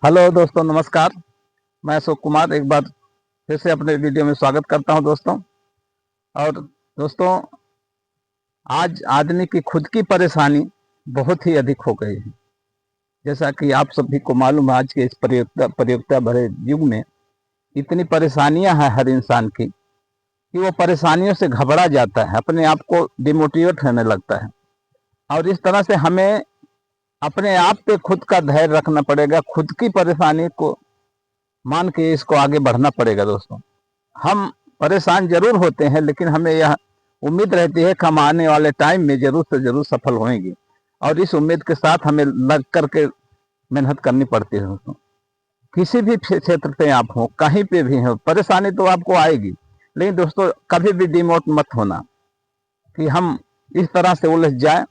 Hello दोस्तों, नमस्कार। मैं अशोक कुमार एक बार फिर से अपने वीडियो में स्वागत करता हूं दोस्तों। और दोस्तों, आज आदमी की खुद की परेशानी बहुत ही अधिक हो गई है। जैसा कि आप सभी को मालूम है, आज के इस प्रतियोगिता भरे युग में इतनी परेशानियां हैं हर इंसान की कि वो परेशानियों से घबरा जाता है, अपने आप को डिमोटिवेट होने लगता है। और इस तरह से हमें अपने आप पे खुद का धैर्य रखना पड़ेगा, खुद की परेशानी को मान के इसको आगे बढ़ना पड़ेगा दोस्तों। हम परेशान जरूर होते हैं, लेकिन हमें यह उम्मीद रहती है कि हम आने वाले टाइम में जरूर से जरूर सफल होंगे। और इस उम्मीद के साथ हमें लग करके मेहनत करनी पड़ती है दोस्तों। किसी भी क्षेत्र पे आप हो, कहीं पे भी हो, परेशानी तो आपको आएगी। लेकिन दोस्तों, कभी भी डिमोट मत होना कि हम इस तरह से उलझ जाए।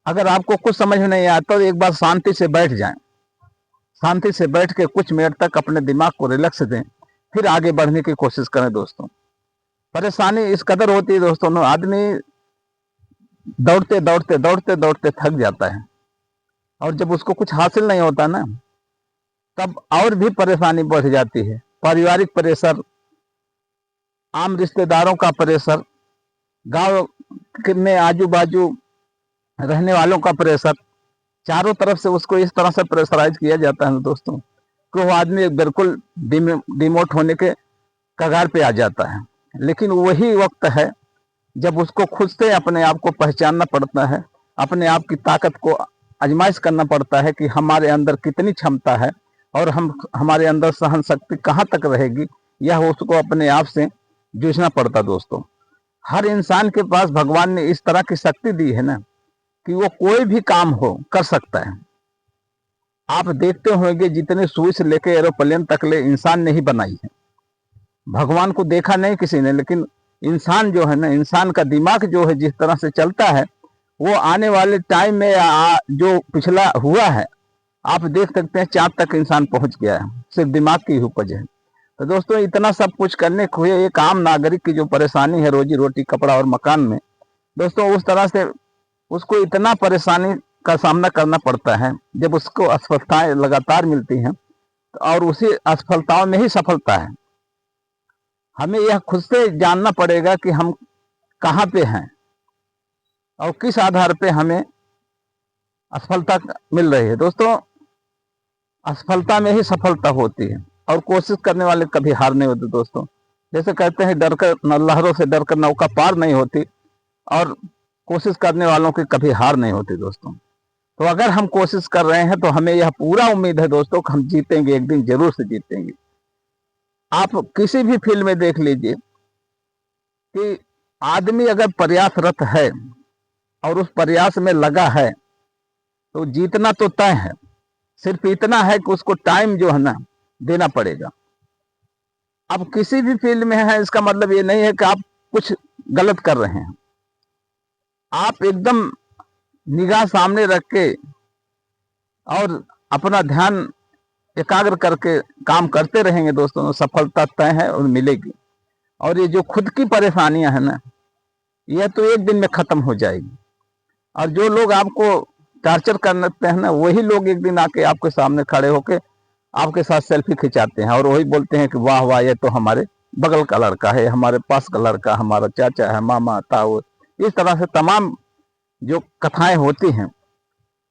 अगर आपको कुछ समझ में नहीं आता तो एक बार शांति से बैठ जाएं। शांति से बैठ के कुछ मिनट तक अपने दिमाग को रिलैक्स दें, फिर आगे बढ़ने की कोशिश करें दोस्तों। परेशानी इस कदर होती है दोस्तों, आदमी दौड़ते दौड़ते दौड़ते दौड़ते थक जाता है, और जब उसको कुछ हासिल नहीं होता ना, तब और भी परेशानी बढ़ जाती है। पारिवारिक प्रेशर, आम रिश्तेदारों का प्रेशर, गांव में आजू बाजू रहने वालों का प्रेशर, चारों तरफ से उसको इस तरह से प्रेशराइज किया जाता है दोस्तों कि वो आदमी बिल्कुल डिमोट होने के कगार पे आ जाता है। लेकिन वही वक्त है जब उसको खुद से अपने आप को पहचानना पड़ता है, अपने आप की ताकत को आजमाइश करना पड़ता है कि हमारे अंदर कितनी क्षमता है और हमारे अंदर सहन शक्ति कहाँ तक रहेगी। यह उसको अपने आप से जूझना पड़ता दोस्तों। हर इंसान के पास भगवान ने इस तरह की शक्ति दी है ना कि वो कोई भी काम हो कर सकता है। आप देखते होंगे जितने सुई से लेकर एरोप्लेन तक ले इंसान ने ही बनाई है। भगवान को देखा नहीं किसी ने, लेकिन इंसान जो है ना, इंसान का दिमाग जो है जिस तरह से चलता है, वो आने वाले टाइम में जो पिछला हुआ है, आप देख सकते हैं चाँद तक इंसान पहुंच गया है, सिर्फ दिमाग की उपज है। तो दोस्तों, इतना सब कुछ करने को एक आम नागरिक की जो परेशानी है रोजी रोटी कपड़ा और मकान में, दोस्तों उस तरह से उसको इतना परेशानी का सामना करना पड़ता है। जब उसको असफलताएं लगातार मिलती हैं और उसी असफलताओं में ही सफलता है। हमें यह खुद से जानना पड़ेगा कि हम कहाँ पे हैं और किस आधार पे हमें असफलता मिल रही है दोस्तों। असफलता में ही सफलता होती है, और कोशिश करने वाले कभी हार नहीं होते दोस्तों। जैसे कहते हैं, डर कर लहरों से डर कर नौका पार नहीं होती, और कोशिश करने वालों की कभी हार नहीं होती दोस्तों। तो अगर हम कोशिश कर रहे हैं तो हमें यह पूरा उम्मीद है दोस्तों कि हम जीतेंगे, एक दिन जरूर से जीतेंगे। आप किसी भी फील्ड में देख लीजिए कि आदमी अगर प्रयासरत है और उस प्रयास में लगा है तो जीतना तो तय है। सिर्फ इतना है कि उसको टाइम जो है ना देना पड़ेगा। अब किसी भी फील्ड में है, इसका मतलब ये नहीं है कि आप कुछ गलत कर रहे हैं। आप एकदम निगाह सामने रख के और अपना ध्यान एकाग्र करके काम करते रहेंगे दोस्तों, तो सफलता तय है और मिलेगी। और ये जो खुद की परेशानियां हैं ना, यह तो एक दिन में खत्म हो जाएगी। और जो लोग आपको टार्चर करते हैं ना, वही लोग एक दिन आके आपके सामने खड़े होके आपके साथ सेल्फी खिंचाते हैं और वही बोलते हैं कि वाह वाह, ये तो हमारे बगल का लड़का है, हमारे पास का लड़का, हमारा चाचा है, मामा ताऊ। इस तरह से तमाम जो कथाएं होती हैं।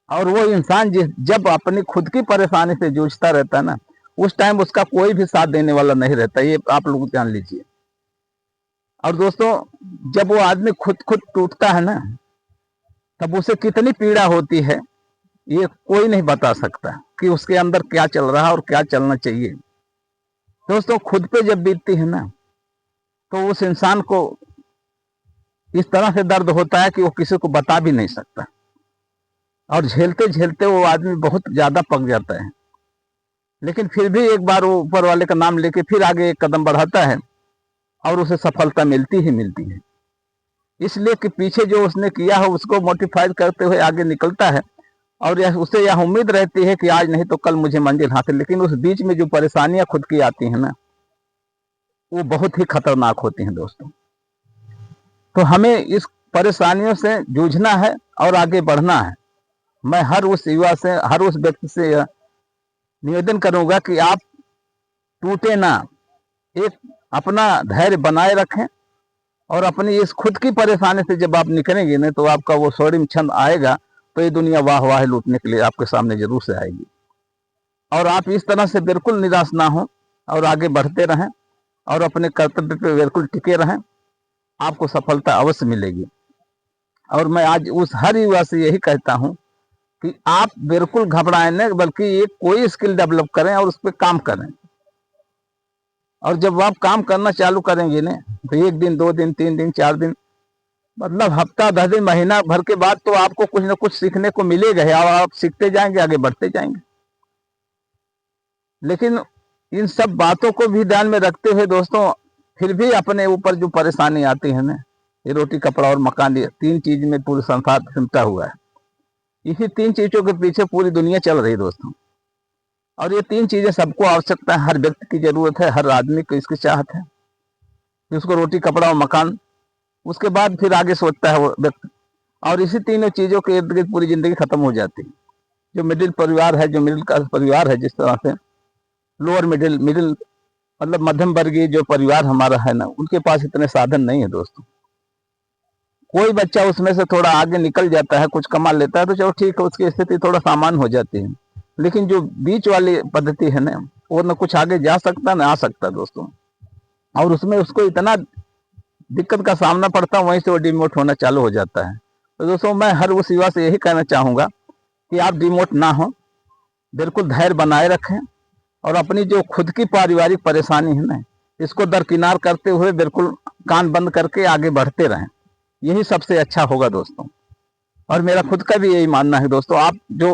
और वो इंसान जब अपनी खुद की परेशानी से जूझता रहता है ना, उस टाइम उसका कोई भी साथ देने वाला नहीं रहता, ये आप लोग जान लीजिए। और दोस्तों, जब वो आदमी खुद खुद टूटता है ना, तब उसे कितनी पीड़ा होती है ये कोई नहीं बता सकता कि उसके अंदर क्या चल रहा है और क्या चलना चाहिए। दोस्तों, खुद पे जब बीतती है ना, तो उस इंसान को इस तरह से दर्द होता है कि वो किसी को बता भी नहीं सकता। और झेलते झेलते वो आदमी बहुत ज्यादा पक जाता है, लेकिन फिर भी एक बार वो ऊपर वाले का नाम लेके फिर आगे एक कदम बढ़ाता है और उसे सफलता मिलती ही मिलती है। इसलिए कि पीछे जो उसने किया है उसको मोटिफाइड करते हुए आगे निकलता है, और उसे यह उम्मीद रहती है कि आज नहीं तो कल मुझे मंजिल हासिल। लेकिन उस बीच में जो परेशानियां खुद की आती हैं ना, वो बहुत ही खतरनाक होती हैं दोस्तों। तो हमें इस परेशानियों से जूझना है और आगे बढ़ना है। मैं हर उस युवा से, हर उस व्यक्ति से निवेदन करूंगा कि आप टूटे ना, एक अपना धैर्य बनाए रखें और अपनी इस खुद की परेशानी से जब आप निकलेंगे ना, तो आपका वो स्वर्णिम क्षण आएगा, तो ये दुनिया वाह वाह लूटने के लिए आपके सामने जरूर से आएगी। और आप इस तरह से बिल्कुल निराश ना हो और आगे बढ़ते रहें और अपने कर्तव्य पे बिल्कुल टिके रहें, आपको सफलता अवश्य मिलेगी। और मैं आज उस हर युवा से यही कहता हूं कि आप बिल्कुल घबराएं नहीं, बल्कि एक कोई स्किल डेवलप करें और उस पर काम करें। और जब आप काम करना चालू करेंगे ना, तो 1 दिन 2 दिन 3 दिन 4 दिन, मतलब हफ्ता 10 दिन महीना भर के बाद तो आपको कुछ ना कुछ सीखने को मिलेगा और आप सीखते जाएंगे, आगे बढ़ते जाएंगे। लेकिन इन सब बातों को भी ध्यान में रखते हुए दोस्तों, फिर भी अपने ऊपर जो परेशानी आती है ना, ये रोटी कपड़ा और मकान, ये 3 चीज में पूरा संसार सिमटा हुआ है। इसी 3 चीजों के पीछे पूरी दुनिया चल रही है दोस्तों। और ये 3 चीजें सबको आवश्यकता है, हर व्यक्ति की जरूरत है, हर आदमी को इसकी चाहत है कि उसको रोटी कपड़ा और मकान, उसके बाद फिर आगे सोचता है वो व्यक्ति। और इसी तीनों चीजों के इर्द गिर्द पूरी जिंदगी खत्म हो जाती है। जो मिडिल परिवार है, जो मिडिल क्लास परिवार है, जिस तरह से लोअर मिडिल मिडिल मतलब मध्यम वर्गीय जो परिवार हमारा है ना, उनके पास इतने साधन नहीं है दोस्तों। कोई बच्चा उसमें से थोड़ा आगे निकल जाता है, कुछ कमा लेता है, तो चलो ठीक है, उसकी स्थिति थोड़ा सामान्य हो जाती है। लेकिन जो बीच वाली पद्धति है ना, वो न कुछ आगे जा सकता न आ सकता दोस्तों। और उसमें उसको इतना दिक्कत का सामना पड़ता है, वहीं से वो डिमोट होना चालू हो जाता है। तो दोस्तों, मैं हर उस युवा से यही कहना चाहूंगा कि आप डिमोट ना हो, बिल्कुल धैर्य बनाए रखें और अपनी जो खुद की पारिवारिक परेशानी है ना, इसको दरकिनार करते हुए बिल्कुल कान बंद करके आगे बढ़ते रहें। यही सबसे अच्छा होगा दोस्तों। और मेरा खुद का भी यही मानना है दोस्तों, आप जो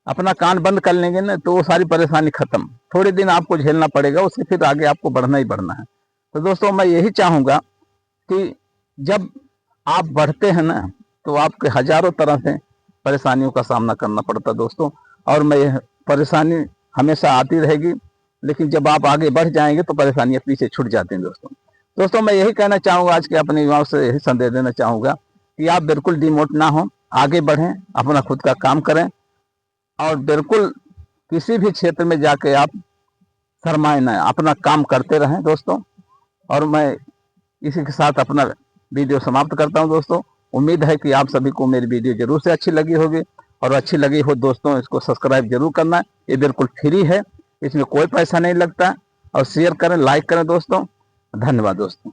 अपना कान बंद कर लेंगे ना, तो वो सारी परेशानी खत्म। थोड़े दिन आपको झेलना पड़ेगा, उसके फिर आगे आपको बढ़ना ही बढ़ना है। तो दोस्तों, मैं यही चाहूंगा कि जब आप बढ़ते हैं ना, तो आपके हजारों तरह से परेशानियों का सामना करना पड़ता दोस्तों। और मैं यह परेशानी हमेशा आती रहेगी, लेकिन जब आप आगे बढ़ जाएंगे तो परेशानियां पीछे छूट जाती हैं दोस्तों। दोस्तों, मैं यही कहना चाहूंगा, आज के अपने युवाओं से यही संदेश देना चाहूंगा कि आप बिल्कुल डिमोट ना हो, आगे बढ़ें, अपना खुद का काम करें और बिल्कुल किसी भी क्षेत्र में जाके आप शर्माए ना, अपना काम करते रहें दोस्तों। और मैं इसी के साथ अपना वीडियो समाप्त करता हूं दोस्तों। उम्मीद है कि आप सभी को मेरी वीडियो जरूर से अच्छी लगी होगी, और अच्छी लगी हो दोस्तों, इसको सब्सक्राइब जरूर करना। ये बिल्कुल फ्री है, इसमें कोई पैसा नहीं लगता। और शेयर करें, लाइक करें दोस्तों। धन्यवाद दोस्तों।